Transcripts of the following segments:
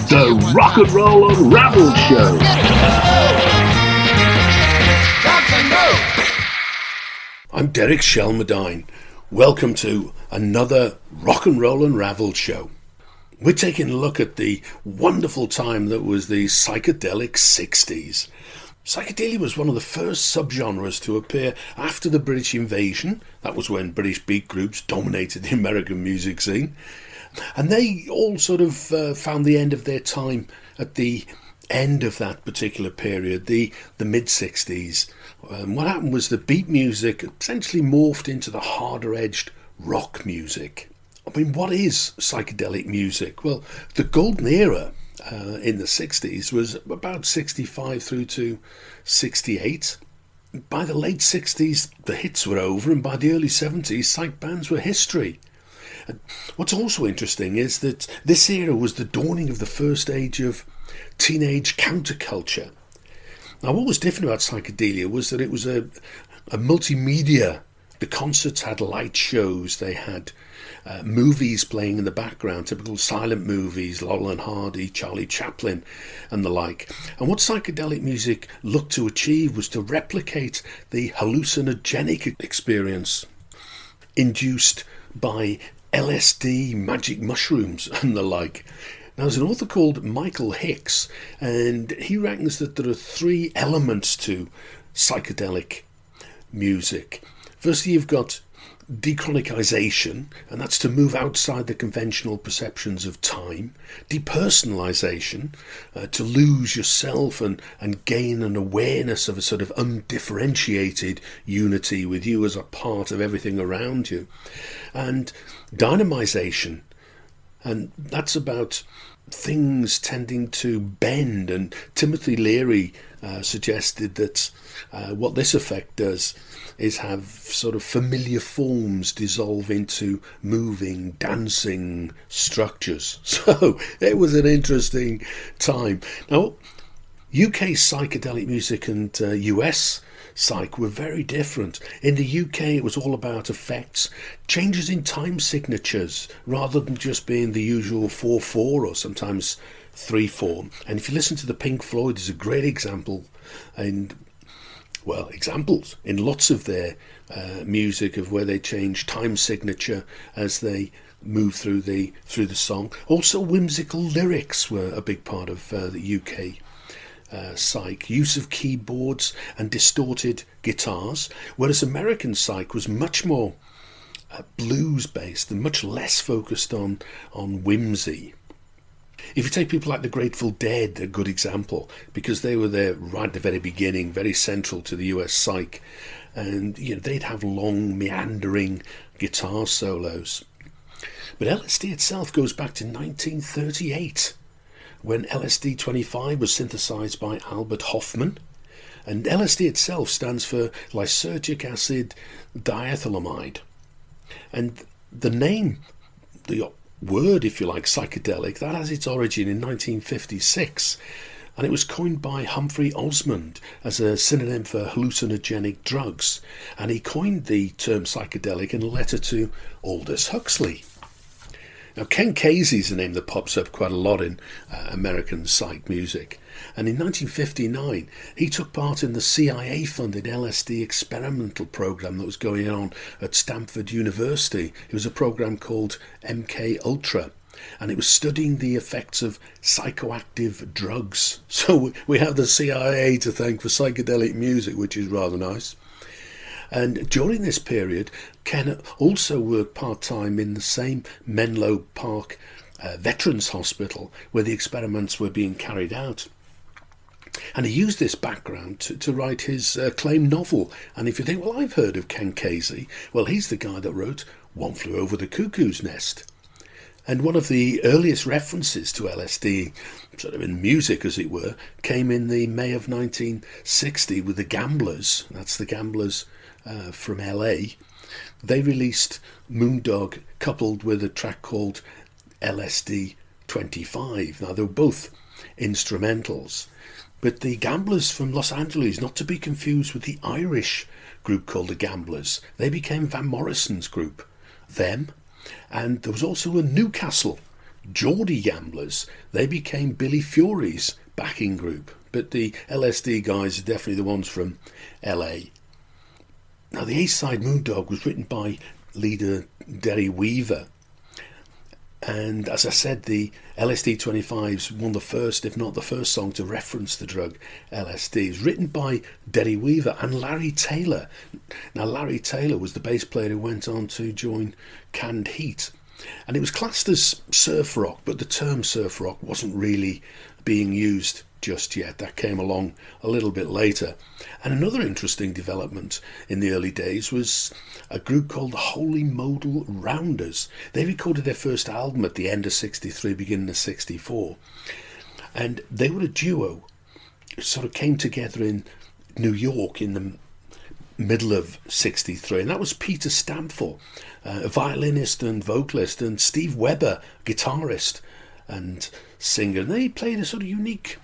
The Rock and Roll Unraveled Show. I'm Derek Shelmadine. Welcome to another Rock and Roll Unraveled Show. We're taking a look at the wonderful time that was the psychedelic 60s. Psychedelia was one of the first subgenres to appear after the British invasion. That was when British beat groups dominated the American music scene. And they all sort of found the end of their time at the end of that particular period, the mid-60s. What happened was the beat music essentially morphed into the harder-edged rock music. I mean, what is psychedelic music? Well, the golden era in the 60s was about 65 through to 68. By the late 60s, the hits were over, and by the early 70s, psych bands were history. What's also interesting is that this era was the dawning of the first age of teenage counterculture. Now, what was different about psychedelia was that it was a multimedia. The concerts had light shows, they had movies playing in the background, typical silent movies, Laurel and Hardy, Charlie Chaplin and the like. And what psychedelic music looked to achieve was to replicate the hallucinogenic experience induced by LSD, magic mushrooms and the like. Now, there's an author called Michael Hicks, and he reckons that there are three elements to psychedelic music. Firstly, you've got dechronicization, and that's to move outside the conventional perceptions of time. Depersonalization, to lose yourself and gain an awareness of a sort of undifferentiated unity with you as a part of everything around you. And dynamization, and that's about things tending to bend, and Timothy Leary suggested that what this effect does is have sort of familiar forms dissolve into moving, dancing structures. So it was an interesting time. Now, UK psychedelic music and US psych were very different. In the UK, it was all about effects, changes in time signatures, rather than just being the usual 4/4 or sometimes 3/4. And if you listen to the Pink Floyd, there's a great example, and examples in lots of their music of where they change time signature as they move through the song. Also, whimsical lyrics were a big part of the UK psych. Use of keyboards and distorted guitars, whereas American psych was much more blues based and much less focused on whimsy. If you take people like the Grateful Dead, a good example, because they were there right at the very beginning, very central to the US psych, and they'd have long meandering guitar solos. But LSD itself goes back to 1938, when LSD-25 was synthesized by Albert Hofmann, and LSD itself stands for lysergic acid diethylamide. And the name, the word, if you like, psychedelic, that has its origin in 1956, and it was coined by Humphrey Osmond as a synonym for hallucinogenic drugs, and he coined the term psychedelic in a letter to Aldous Huxley. Now, Ken Kesey is a name that pops up quite a lot in American psych music, and in 1959 he took part in the CIA-funded LSD experimental program that was going on at Stanford University. It was a program called MK Ultra, and it was studying the effects of psychoactive drugs. So we have the CIA to thank for psychedelic music, which is rather nice. And during this period, Ken also worked part-time in the same Menlo Park Veterans Hospital where the experiments were being carried out. And he used this background to write his acclaimed novel. And if you think, well, I've heard of Ken Kesey, well, he's the guy that wrote One Flew Over the Cuckoo's Nest. And one of the earliest references to LSD, sort of in music as it were, came in the May of 1960 with the Gamblers. That's the Gamblers from LA. They released Moondog coupled with a track called LSD 25. Now, they were both instrumentals. But the Gamblers from Los Angeles, not to be confused with the Irish group called the Gamblers. They became Van Morrison's group. Them. And there was also a Newcastle Geordie Gamblers, they became Billy Fury's backing group. But the LSD guys are definitely the ones from LA. Now, the A-side Moondog was written by leader Derry Weaver. And as I said, the LSD-25's one of the first, if not the first song to reference the drug LSD. It was written by Derry Weaver and Larry Taylor. Now, Larry Taylor was the bass player who went on to join Canned Heat. And it was classed as surf rock, but the term surf rock wasn't really being used just yet. That came along a little bit later. And another interesting development in the early days was a group called the Holy Modal Rounders. They recorded their first album at the end of 63, beginning of 64. And they were a duo who sort of came together in New York in the middle of 63. And that was Peter Stamfel, a violinist and vocalist, and Steve Webber, guitarist and singer. And they played a sort of unique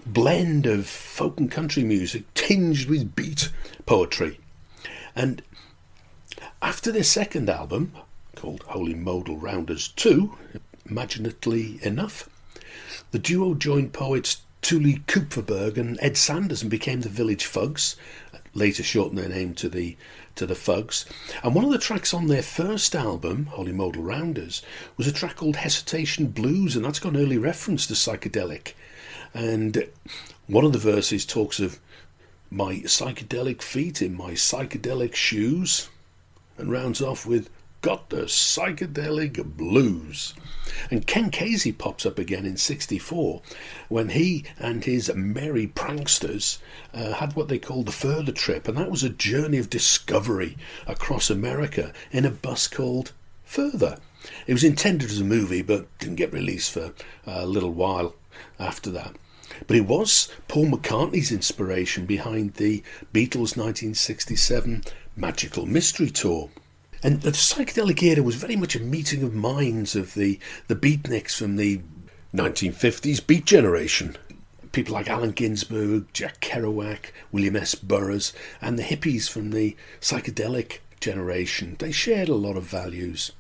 blend of folk and country music tinged with beat poetry. And after their second album, called Holy Modal Rounders 2, imaginatively enough, the duo joined poets Tule Kupferberg and Ed Sanders and became the Village Fugs, later shortened their name to the Fugs. And one of the tracks on their first album, Holy Modal Rounders, was a track called Hesitation Blues, and that's got an early reference to Psychedelic. And one of the verses talks of my psychedelic feet in my psychedelic shoes, and rounds off with got the psychedelic blues. And Ken Casey pops up again in 64 when he and his merry pranksters had what they called the Further Trip, and that was a journey of discovery across America in a bus called Further. It was intended as a movie but didn't get released for a little while after that. But it was Paul McCartney's inspiration behind the Beatles' 1967 Magical Mystery Tour. And the psychedelic era was very much a meeting of minds of the beatniks from the 1950s beat generation. People like Allen Ginsberg, Jack Kerouac, William S. Burroughs, and the hippies from the psychedelic generation. They shared a lot of values.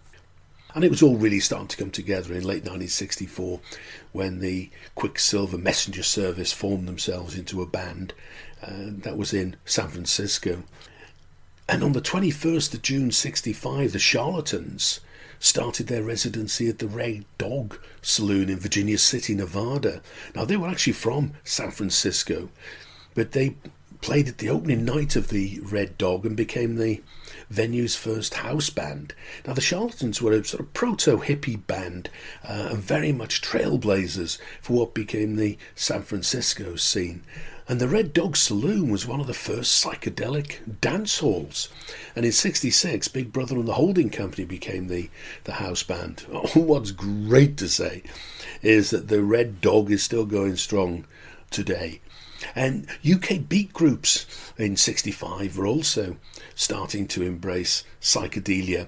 And it was all really starting to come together in late 1964 when the Quicksilver Messenger Service formed themselves into a band. That was in San Francisco. And on the 21st of June 65, the Charlatans started their residency at the Red Dog Saloon in Virginia City, Nevada. Now, they were actually from San Francisco, but they played at the opening night of the Red Dog and became the venue's first house band. Now, the Charlatans were a sort of proto-hippie band and very much trailblazers for what became the San Francisco scene. And the Red Dog Saloon was one of the first psychedelic dance halls. And in 66, Big Brother and the Holding Company became the house band. What's great to say is that the Red Dog is still going strong today. And UK beat groups in 65 were also starting to embrace psychedelia.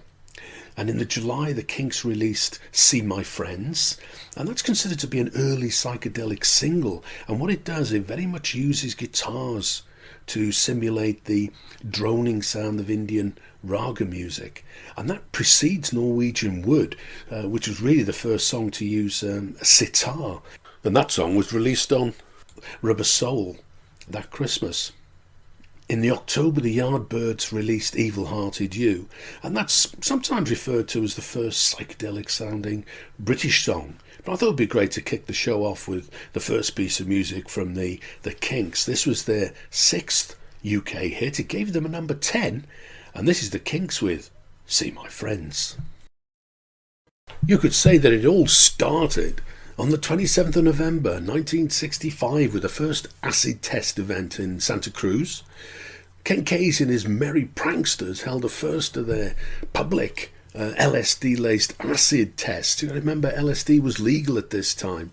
And in the July, the Kinks released See My Friends, and that's considered to be an early psychedelic single. And what it does, it very much uses guitars to simulate the droning sound of Indian raga music. And that precedes Norwegian Wood, which was really the first song to use a sitar. And that song was released on Rubber Soul that Christmas. In the October, the Yardbirds released Evil Hearted You, and that's sometimes referred to as the first psychedelic-sounding British song. But I thought it would be great to kick the show off with the first piece of music from the Kinks. This was their 6th UK hit. It gave them a number 10, and this is the Kinks with See My Friends. You could say that it all started on the 27th of November 1965 with the first acid test event in Santa Cruz. Ken Casey and his merry pranksters held the first of their public LSD-laced acid tests. You remember, LSD was legal at this time.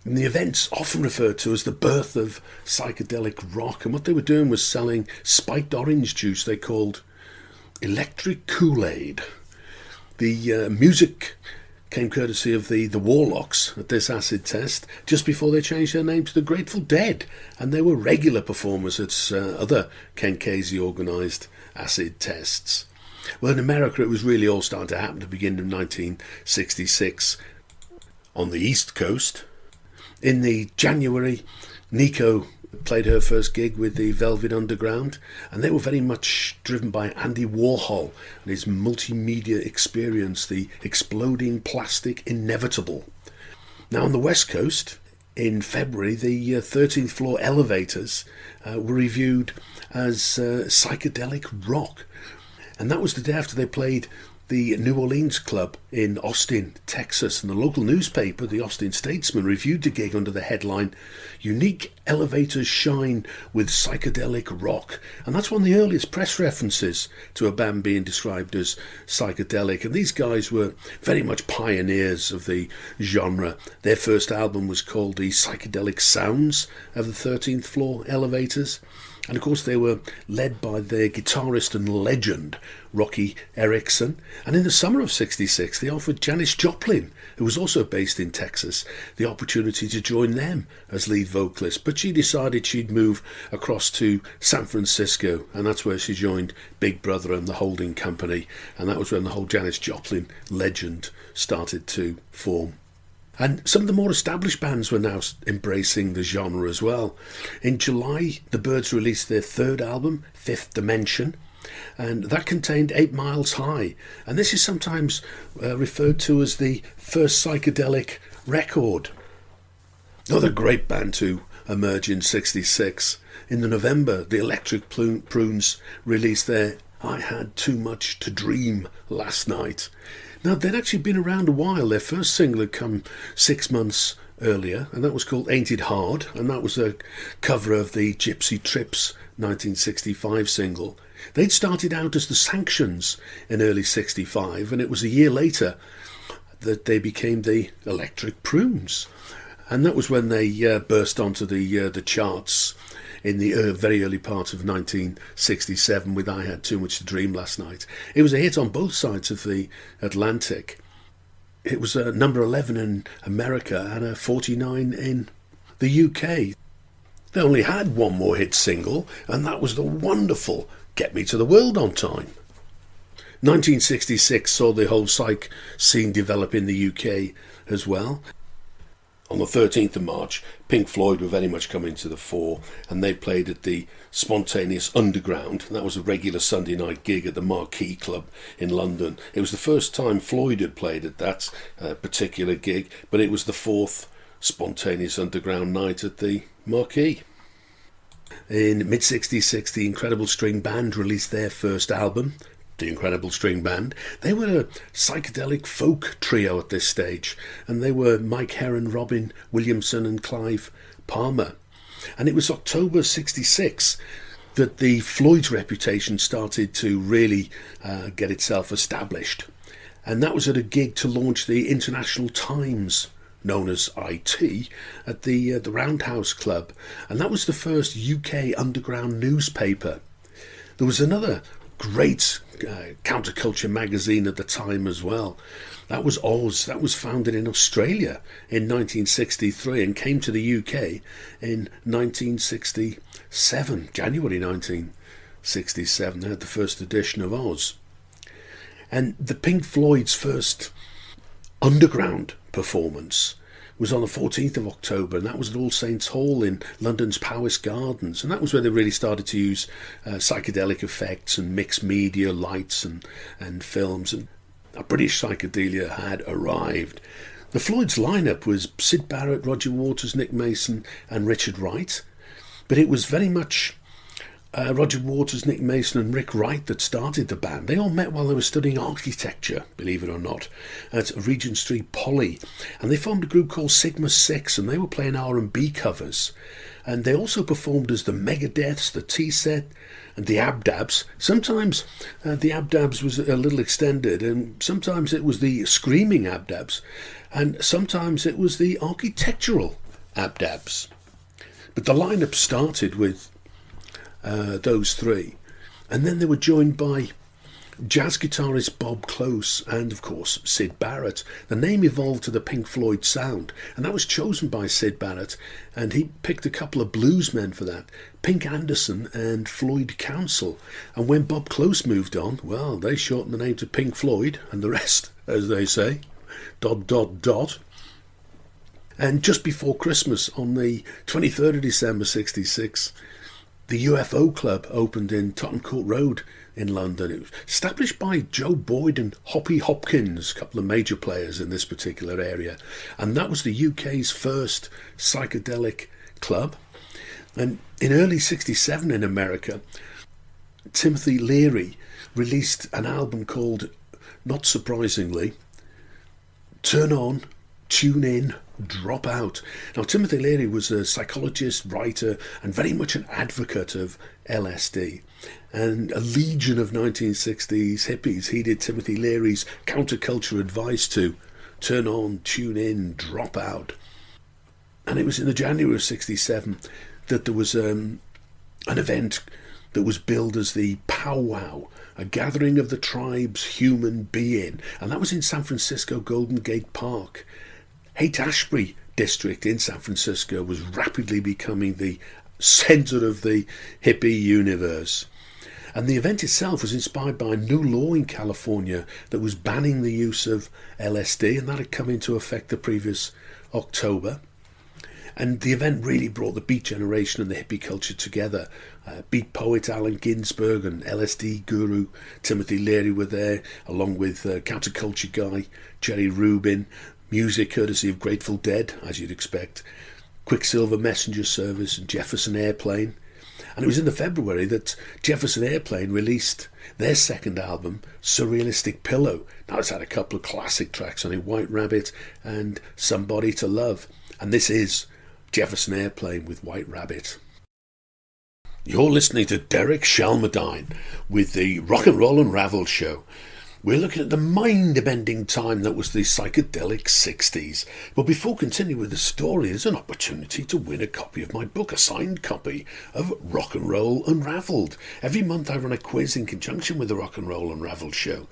And the event's often referred to as the birth of psychedelic rock, and what they were doing was selling spiked orange juice they called electric Kool-Aid. The music came courtesy of the Warlocks at this acid test just before they changed their name to the Grateful Dead, and they were regular performers at other Ken Casey organised acid tests. Well, in America, it was really all starting to happen at the beginning of 1966 on the East Coast. In the January, Nico played her first gig with the Velvet Underground, and they were very much driven by Andy Warhol and his multimedia experience, the exploding plastic inevitable. Now on the West Coast, in February, the 13th floor elevators were reviewed as psychedelic rock, and that was the day after they played the New Orleans Club in Austin, Texas, and the local newspaper, the Austin Statesman, reviewed the gig under the headline, "Unique Elevators Shine with Psychedelic Rock." And that's one of the earliest press references to a band being described as psychedelic. And these guys were very much pioneers of the genre. Their first album was called The Psychedelic Sounds of the 13th Floor Elevators. And of course they were led by their guitarist and legend, Rocky Erickson. And in the summer of '66, they offered Janis Joplin, who was also based in Texas, the opportunity to join them as lead vocalist. But she decided she'd move across to San Francisco, and that's where she joined Big Brother and the holding company. And that was when the whole Janis Joplin legend started to form. And some of the more established bands were now embracing the genre as well. In July, the Byrds released their third album, Fifth Dimension, and that contained 8 Miles High. And this is sometimes referred to as the first psychedelic record. Another great band to emerge in '66. In November, the Electric Prunes released their I Had Too Much to Dream Last Night. Now, they'd actually been around a while. Their first single had come 6 months earlier, and that was called Ain't It Hard, and that was a cover of the Gypsy Trips 1965 single. They'd started out as the Sanctions in early '65, and it was a year later that they became the Electric Prunes. And that was when they burst onto the charts in the very early part of 1967 with I Had Too Much to Dream Last Night. It was a hit on both sides of the Atlantic. It was number 11 in America and a 49 in the UK. They only had one more hit single, and that was the wonderful Get Me to the World on Time. 1966 saw the whole psych scene develop in the UK as well. On the 13th of March, Pink Floyd were very much coming to the fore, and they played at the Spontaneous Underground. That was a regular Sunday night gig at the Marquee Club in London. It was the first time Floyd had played at that particular gig, but it was the 4th Spontaneous Underground night at the Marquee. In mid-66, the Incredible String Band released their first album, The Incredible String Band. They were a psychedelic folk trio at this stage, and they were Mike Heron, Robin Williamson and Clive Palmer. And it was October '66 that the Floyd's reputation started to really get itself established. And that was at a gig to launch the International Times, known as IT, at the Roundhouse Club. And that was the first UK underground newspaper. There was another great counterculture magazine at the time as well. That was Oz. That was founded in Australia in 1963 and came to the UK in 1967, January 1967. They had the first edition of Oz. And the Pink Floyd's first underground performance was on the 14th of October, and that was at All Saints Hall in London's Powis Gardens. And that was where they really started to use psychedelic effects and mixed media, lights and films. And a British psychedelia had arrived. The Floyd's lineup was Syd Barrett, Roger Waters, Nick Mason and Richard Wright. But it was very much Roger Waters, Nick Mason and Rick Wright that started the band. They all met while they were studying architecture, believe it or not, at Regent Street Poly. And they formed a group called Sigma 6, and they were playing R&B covers. And they also performed as the Megadeths, the T-Set and the Abdabs. Sometimes the Abdabs was a little extended, and sometimes it was the Screaming Abdabs, and sometimes it was the Architectural Abdabs. But the lineup started with those three, and then they were joined by jazz guitarist Bob Close and, of course, Syd Barrett. The name evolved to the Pink Floyd sound, and that was chosen by Syd Barrett, and he picked a couple of bluesmen for that, Pink Anderson and Floyd Council. And when Bob Close moved on, well, they shortened the name to Pink Floyd, and the rest, as they say, ... And just before Christmas, on the 23rd of December 66, the UFO Club opened in Tottenham Court Road in London. It was established by Joe Boyd and Hoppy Hopkins, a couple of major players in this particular area. And that was the UK's first psychedelic club. And in early 67 in America, Timothy Leary released an album called, not surprisingly, Turn On, Tune In, Drop Out. Now, Timothy Leary was a psychologist, writer, and very much an advocate of LSD. And a legion of 1960s hippies heeded Timothy Leary's counterculture advice to turn on, tune in, drop out. And it was in the January of 67 that there was an event that was billed as the powwow, a gathering of the tribe's human being. And that was in San Francisco Golden Gate Park. Haight-Ashbury district in San Francisco was rapidly becoming the centre of the hippie universe. And the event itself was inspired by a new law in California that was banning the use of LSD, and that had come into effect the previous October. And the event really brought the beat generation and the hippie culture together. Beat poet Allen Ginsberg and LSD guru Timothy Leary were there, along with counterculture guy Jerry Rubin. Music courtesy of Grateful Dead, as you'd expect, Quicksilver Messenger Service and Jefferson Airplane. And it was in the February that Jefferson Airplane released their second album, Surrealistic Pillow. Now it's had a couple of classic tracks on it, White Rabbit and Somebody to Love. And this is Jefferson Airplane with White Rabbit. You're listening to Derek Shelmerdine with the Rock and Roll Unraveled show. We're looking at the mind-bending time that was the psychedelic 60s. But before continuing with the story, there's an opportunity to win a copy of my book, a signed copy of Rock and Roll Unraveled. Every month I run a quiz in conjunction with the Rock and Roll Unraveled show.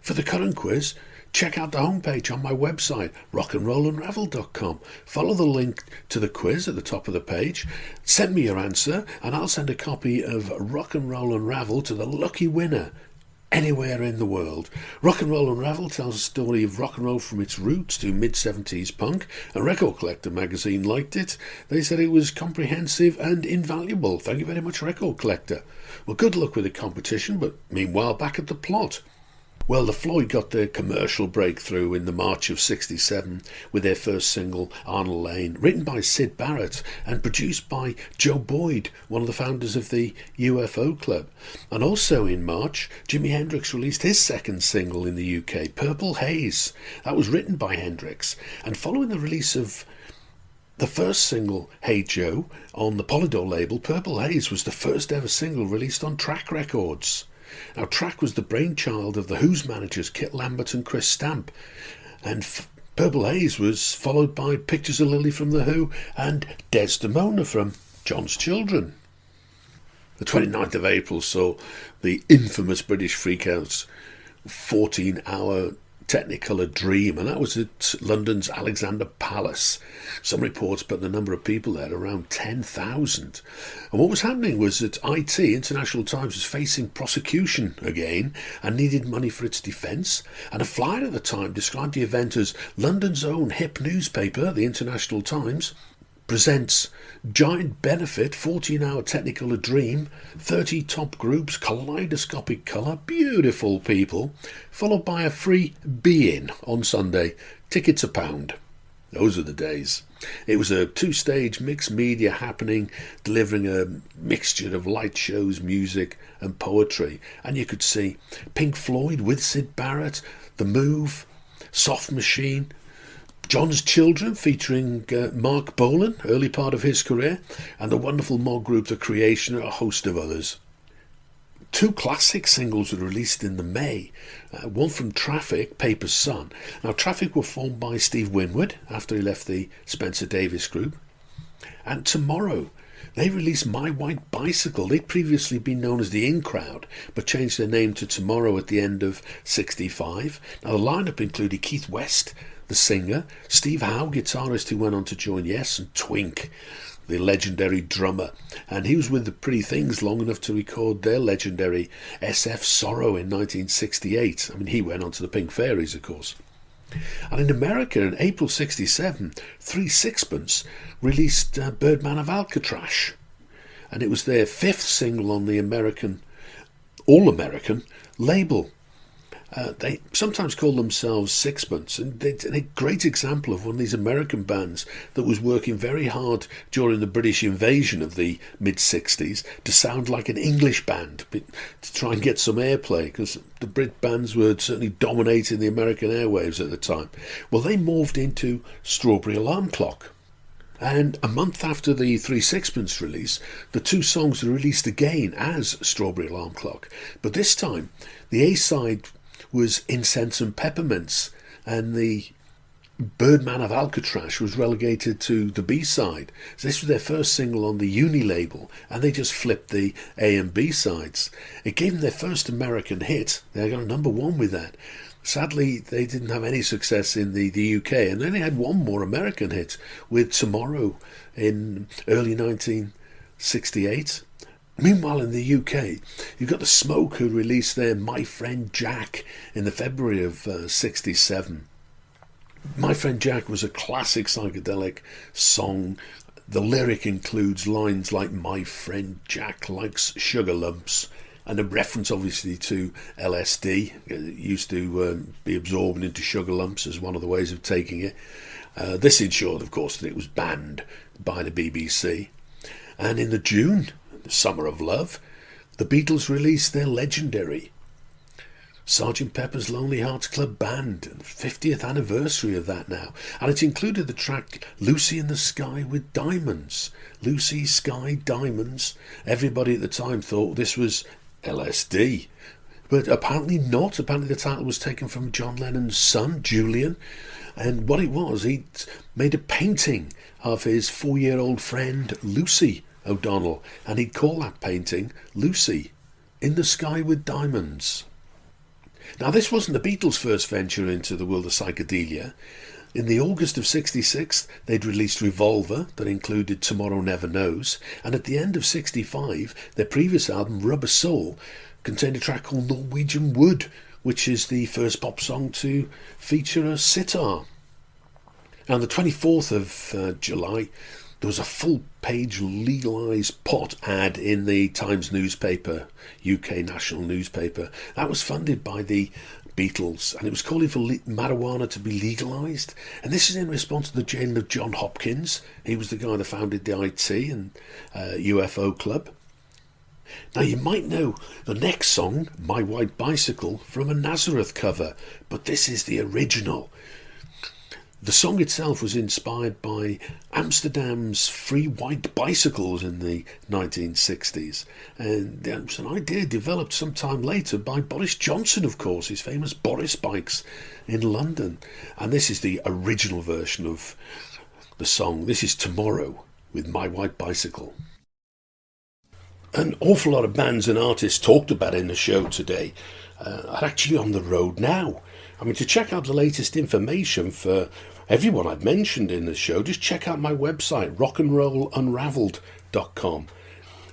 For the current quiz, check out the homepage on my website, rockandrollunraveled.com. Follow the link to the quiz at the top of the page. Send me your answer, and I'll send a copy of Rock and Roll Unraveled to the lucky winner anywhere in the world. Rock and Roll Unraveled tells a story of rock and roll from its roots to mid-70s punk. A Record Collector magazine liked it. They said it was comprehensive and invaluable. Thank you very much, Record Collector. Well, good luck with the competition, but meanwhile, back at the plot. Well, the Floyd got their commercial breakthrough in the March of 67 with their first single, Arnold Lane, written by Syd Barrett and produced by Joe Boyd, one of the founders of the UFO Club. And also in March, Jimi Hendrix released his second single in the UK, Purple Haze. That was written by Hendrix. And following the release of the first single, Hey Joe, on the Polydor label, Purple Haze was the first ever single released on Track Records. Now, Track was the brainchild of the Who's managers Kit Lambert and Chris Stamp, and Purple Haze was followed by Pictures of Lily from The Who and Desdemona from John's Children. The 29th of April saw the infamous British Freakouts 14-hour Technicolor Dream, and that was at London's Alexandra Palace. Some reports put the number of people there around 10,000. And what was happening was that IT, International Times, was facing prosecution again and needed money for its defence. And a flyer at the time described the event as London's own hip newspaper, the International Times, presents giant benefit, 14-hour Technicolor Dream, 30 top groups, kaleidoscopic colour, beautiful people, followed by a free be-in on Sunday, tickets £1. Those are the days. It was a two-stage mixed media happening, delivering a mixture of light shows, music and poetry. And you could see Pink Floyd with Syd Barrett, The Move, Soft Machine, John's Children featuring Mark Bolan, early part of his career, and the wonderful mod group The Creation, and a host of others. Two classic singles were released in the May, one from Traffic, Paper's Son. Now, Traffic were formed by Steve Winwood after he left the Spencer Davis Group, and Tomorrow They released My White Bicycle. They'd previously been known as the In Crowd, but changed their name to Tomorrow at the end of 65. Now the lineup included Keith West, the singer, Steve Howe, guitarist who went on to join Yes, and Twink, the legendary drummer. And he was with the Pretty Things long enough to record their legendary SF Sorrow in 1968. I mean, he went on to the Pink Fairies, of course. And in America, in April 67, 3 Sixpence released Birdman of Alcatraz. And it was their 5th single on the All-American label. They sometimes call themselves Sixpence, and they're a great example of one of these American bands that was working very hard during the British invasion of the mid-60s to sound like an English band, to try and get some airplay, because the Brit bands were certainly dominating the American airwaves at the time. Well, they morphed into Strawberry Alarm Clock. And a month after the 3 Sixpence release, the 2 songs were released again as Strawberry Alarm Clock. But this time, the A-side was Incense and Peppermints, and the Birdman of Alcatraz was relegated to the B-side. So this was their first single on the Uni label, and they just flipped the A and B sides. It gave them their first American hit. They got a #1 with that. Sadly, they didn't have any success in the UK, and then they had one more American hit with Tomorrow in early 1968. Meanwhile, in the UK, you've got The Smoke, who released their My Friend Jack in the February of 67. My Friend Jack was a classic psychedelic song. The lyric includes lines like, "My friend Jack likes sugar lumps," and a reference obviously to LSD. It used to be absorbed into sugar lumps as one of the ways of taking it. This ensured, of course, that it was banned by the BBC. And in the June, the Summer of Love, the Beatles released their legendary Sgt. Pepper's Lonely Hearts Club Band, 50th anniversary of that now. And it included the track Lucy in the Sky with Diamonds. Lucy, Sky, Diamonds. Everybody at the time thought this was LSD. But apparently not. Apparently the title was taken from John Lennon's son, Julian. And what it was, he'd made a painting of his 4-year-old friend, Lucy O'Donnell, and he'd call that painting Lucy in the Sky with Diamonds. Now, this wasn't the Beatles' first venture into the world of psychedelia. In the August of 66, they'd released Revolver, that included Tomorrow Never Knows, and at the end of 65, their previous album, Rubber Soul, contained a track called Norwegian Wood, which is the first pop song to feature a sitar. On the 24th of July, there was a full-page legalised pot ad in the Times newspaper, UK national newspaper. That was funded by the Beatles, and it was calling for marijuana to be legalised. And this is in response to the jailing of John Hopkins. He was the guy that founded the IT and UFO Club. Now, you might know the next song, My White Bicycle, from a Nazareth cover, but this is the original. The song itself was inspired by Amsterdam's free white bicycles in the 1960s. And it was an idea developed some time later by Boris Johnson, of course, his famous Boris bikes in London. And this is the original version of the song. This is Tomorrow with My White Bicycle. An awful lot of bands and artists talked about in the show today are actually on the road now. I mean, to check out the latest information for everyone I've mentioned in the show, just check out my website, rockandrollunraveled.com.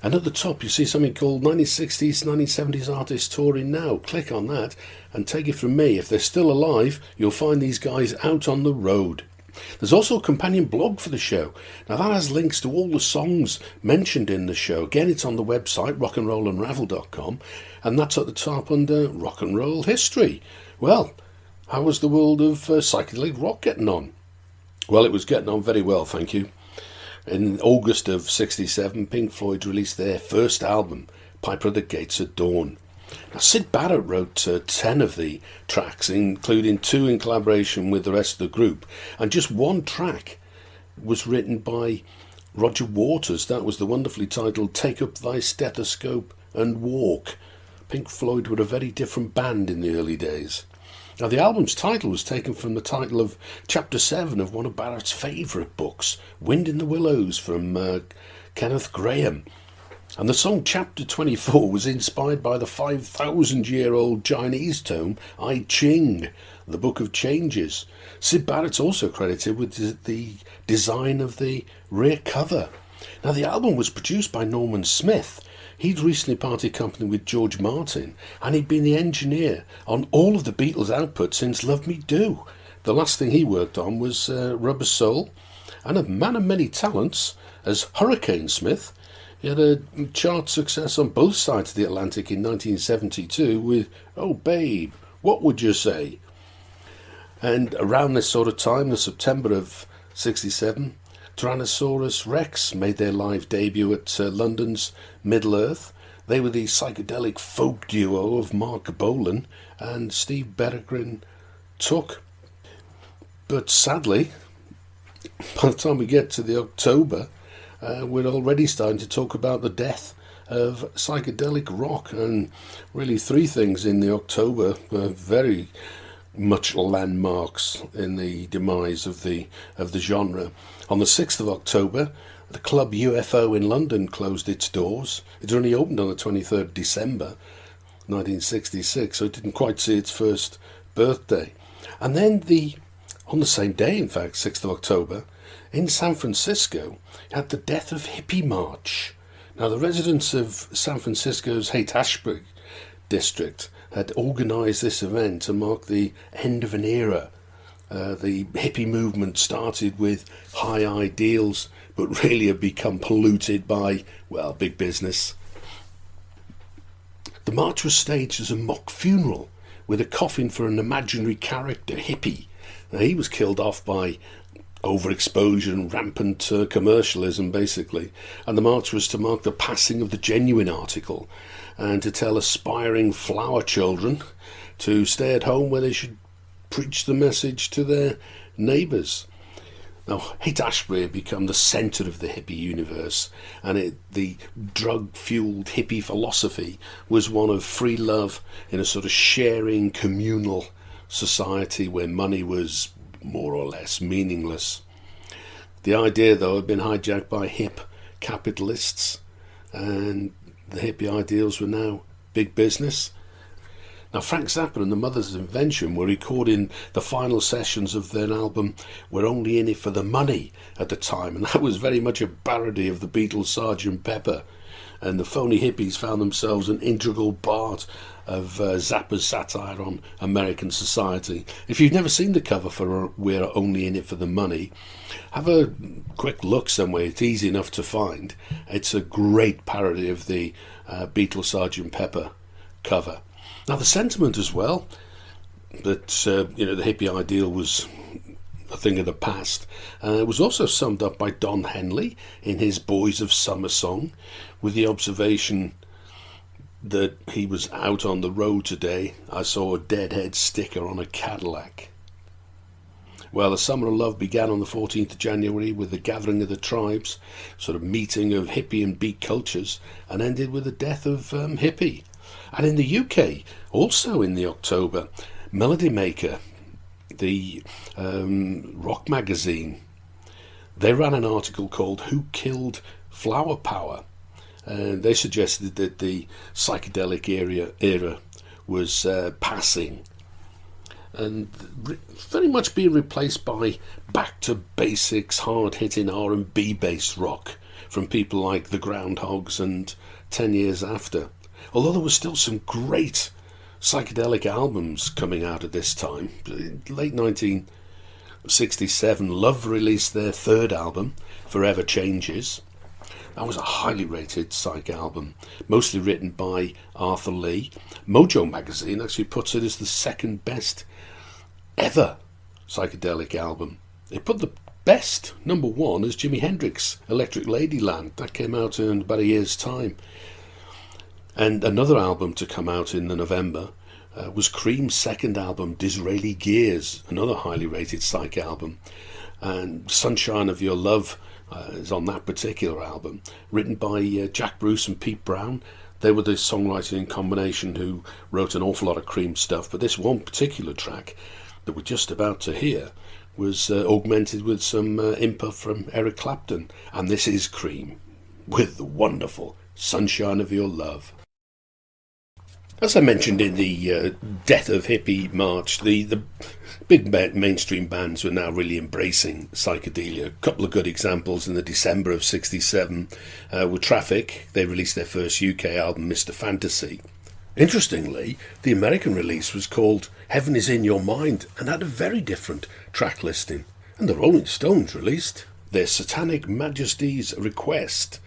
And at the top, you see something called 1960s, 1970s Artists Touring Now. Click on that and take it from me. If they're still alive, you'll find these guys out on the road. There's also a companion blog for the show. Now, that has links to all the songs mentioned in the show. Again, it's on the website, rockandrollunraveled.com, and that's at the top under Rock and Roll History. Well, how was the world of psychedelic rock getting on? Well, it was getting on very well, thank you. In August of 67, Pink Floyd released their first album, Piper at the Gates at Dawn. Now, Syd Barrett wrote 10 of the tracks, including 2 in collaboration with the rest of the group, and just 1 track was written by Roger Waters. That was the wonderfully titled Take Up Thy Stethoscope and Walk. Pink Floyd were a very different band in the early days. Now, the album's title was taken from the title of Chapter 7 of one of Barrett's favourite books, Wind in the Willows, from Kenneth Grahame. And the song Chapter 24 was inspired by the 5,000-year-old Chinese tome I Ching, the Book of Changes. Syd Barrett's also credited with the design of the rear cover. Now, the album was produced by Norman Smith. He'd recently parted company with George Martin, and he'd been the engineer on all of the Beatles' output since Love Me Do. The last thing he worked on was Rubber Soul, and a man of many talents as Hurricane Smith. He had a chart success on both sides of the Atlantic in 1972 with Oh Babe, What Would You Say? And around this sort of time, the September of 67, Tyrannosaurus Rex made their live debut at London's Middle-earth. They were the psychedelic folk duo of Mark Bolan and Steve Berggren Took. But sadly, by the time we get to the October, we're already starting to talk about the death of psychedelic rock, and really three things in the October were very much landmarks in the demise of the genre. On the 6th of October, the club UFO in London closed its doors. It only opened on the 23rd of December 1966, so it didn't quite see its first birthday. And then on the same day, in fact, 6th of October, in San Francisco, you had the Death of Hippie March. Now, the residents of San Francisco's Haight-Ashbury district had organised this event to mark the end of an era. The hippie movement started with high ideals, but really had become polluted by, well, big business. The march was staged as a mock funeral, with a coffin for an imaginary character, Hippie. Now, he was killed off by overexposure and rampant commercialism, basically. And the march was to mark the passing of the genuine article and to tell aspiring flower children to stay at home where they should preach the message to their neighbours. Now, Haight-Ashbury had become the centre of the hippie universe, and the drug-fuelled hippie philosophy was one of free love in a sort of sharing, communal society where money was more or less meaningless. The idea, though, had been hijacked by hip capitalists, and the hippie ideals were now big business. Now, Frank Zappa and the Mothers of Invention were recording the final sessions of their album We're Only In It For The Money at the time, and that was very much a parody of the Beatles' Sgt. Pepper. And the phony hippies found themselves an integral part of Zappa's satire on American society. If you've never seen the cover for We're Only In It For The Money, have a quick look somewhere. It's easy enough to find. It's a great parody of the Beatles' Sgt. Pepper cover. Now, the sentiment as well, that the hippie ideal was a thing of the past, was also summed up by Don Henley in his Boys of Summer song, with the observation that he was out on the road today. I saw a Deadhead sticker on a Cadillac. Well, the Summer of Love began on the 14th of January with the gathering of the tribes, sort of meeting of hippie and beat cultures, and ended with the death of hippie. And in the UK, also in the October, Melody Maker, the rock magazine, they ran an article called Who Killed Flower Power? They suggested that the psychedelic era was passing and very much being replaced by back to basics, hard-hitting R&B based rock from people like the Groundhogs and 10 Years After. Although there was still some great psychedelic albums coming out at this time. Late 1967, Love released their third album, Forever Changes. That was a highly rated psych album, mostly written by Arthur Lee. Mojo magazine actually puts it as the second best ever psychedelic album. They put the best, number one, as Jimi Hendrix' Electric Ladyland. That came out in about a year's time. And another album to come out in the November was Cream's second album, Disraeli Gears, another highly rated psych album. And Sunshine of Your Love is on that particular album, written by Jack Bruce and Pete Brown. They were the songwriting combination who wrote an awful lot of Cream stuff, but this one particular track that we're just about to hear was augmented with some input from Eric Clapton, and this is Cream. with the wonderful Sunshine of Your Love. As I mentioned in the Death of Hippie March, the big mainstream bands were now really embracing psychedelia. A couple of good examples in the December of '67 were Traffic. They released their first UK album, Mr. Fantasy. Interestingly, the American release was called Heaven Is In Your Mind and had a very different track listing. And the Rolling Stones released their Satanic Majesty's Request.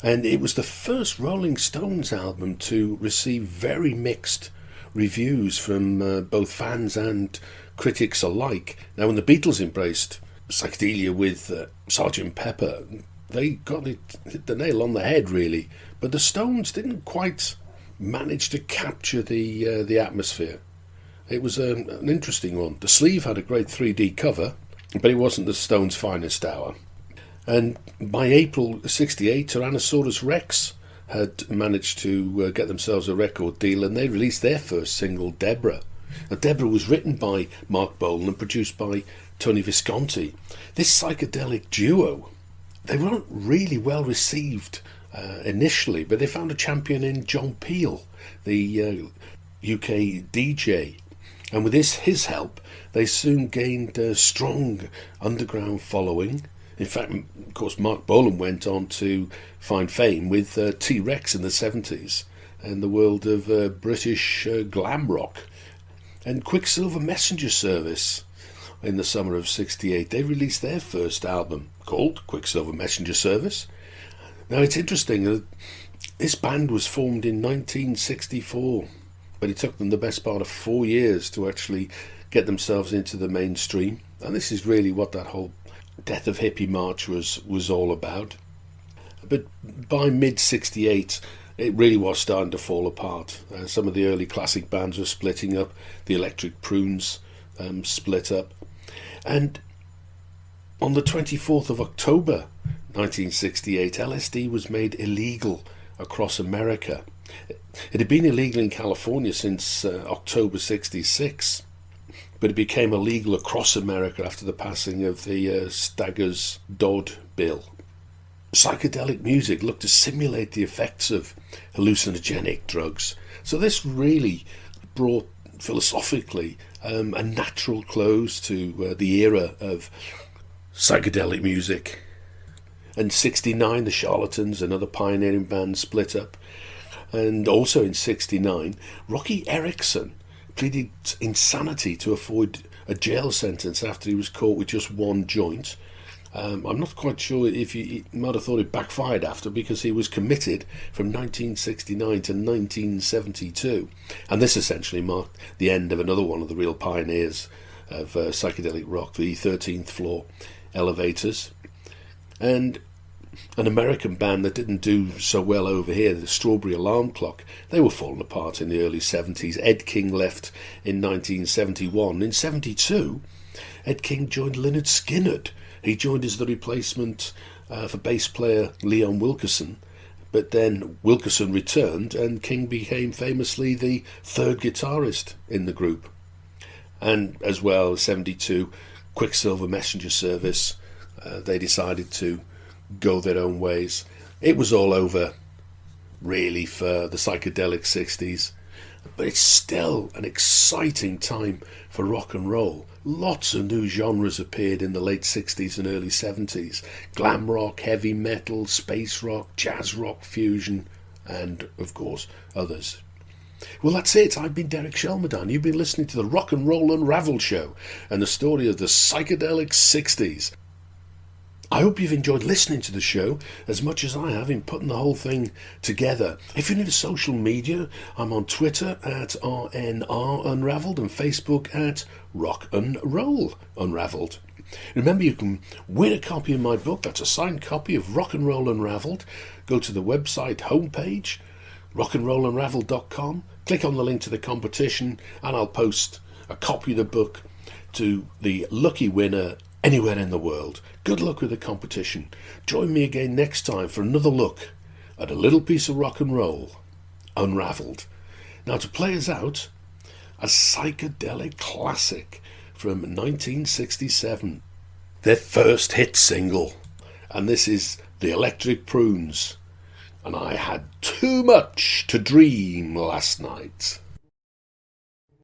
And it was the first Rolling Stones album to receive very mixed reviews from both fans and critics alike. Now, when the Beatles embraced psychedelia with Sgt. Pepper, they hit the nail on the head, really. But the Stones didn't quite manage to capture the atmosphere. It was an interesting one. The sleeve had a great 3D cover, but it wasn't the Stones' finest hour. And by April '68, Tyrannosaurus Rex had managed to get themselves a record deal, and they released their first single, Deborah. Now, Deborah was written by Mark Bolan and produced by Tony Visconti. This psychedelic duo, they weren't really well received initially, but they found a champion in John Peel, the UK DJ. And with his help, they soon gained a strong underground following. In fact, of course, Mark Bolan went on to find fame with T-Rex in the 70s and the world of British glam rock. And Quicksilver Messenger Service in the summer of '68, they released their first album called Quicksilver Messenger Service. Now, it's interesting that this band was formed in 1964, but it took them the best part of 4 years to actually get themselves into the mainstream. And this is really what that whole Death of Hippie March was all about. But by mid-'68, it really was starting to fall apart. Some of the early classic bands were splitting up. The Electric Prunes split up. And on the 24th of October 1968, LSD was made illegal across America. It had been illegal in California since October '66. But it became illegal across America after the passing of the Staggers-Dodd Bill. Psychedelic music looked to simulate the effects of hallucinogenic drugs. So this really brought, philosophically, a natural close to the era of psychedelic music. In '69, the Charlatans, another pioneering band, split up. And also in '69, Rocky Erickson pleaded insanity to avoid a jail sentence after he was caught with just one joint. I'm not quite sure if he might have thought it backfired after, because he was committed from 1969 to 1972. And this essentially marked the end of another one of the real pioneers of psychedelic rock, the 13th Floor Elevators. And an American band that didn't do so well over here, the Strawberry Alarm Clock, they were falling apart in the early 70s. Ed King left in 1971. In '72, Ed King joined Lynyrd Skynyrd. He joined as the replacement for bass player Leon Wilkeson, but then Wilkeson returned and King became famously the third guitarist in the group. And as well, '72, Quicksilver Messenger Service, they decided to go their own ways. It was all over, really, for the psychedelic '60s. But it's still an exciting time for rock and roll. Lots of new genres appeared in the late '60s and early '70s. Glam rock, heavy metal, space rock, jazz rock, fusion, and, of course, others. Well, that's it. I've been Derek Shelmadine. You've been listening to the Rock and Roll Unraveled show and the story of the psychedelic '60s. I hope you've enjoyed listening to the show as much as I have in putting the whole thing together. If you're into social media, I'm on Twitter at RNR Unraveled and Facebook at Rock and Roll Unraveled. Remember, you can win a copy of my book. That's a signed copy of Rock and Roll Unraveled. Go to the website homepage, rockandrollunraveled.com. Click on the link to the competition and I'll post a copy of the book to the lucky winner anywhere in the world. Good luck with the competition. Join me again next time for another look at a little piece of rock and roll unraveled. Now, to play us out, a psychedelic classic from 1967, their first hit single, and this is the Electric Prunes, and I had too much to dream last night.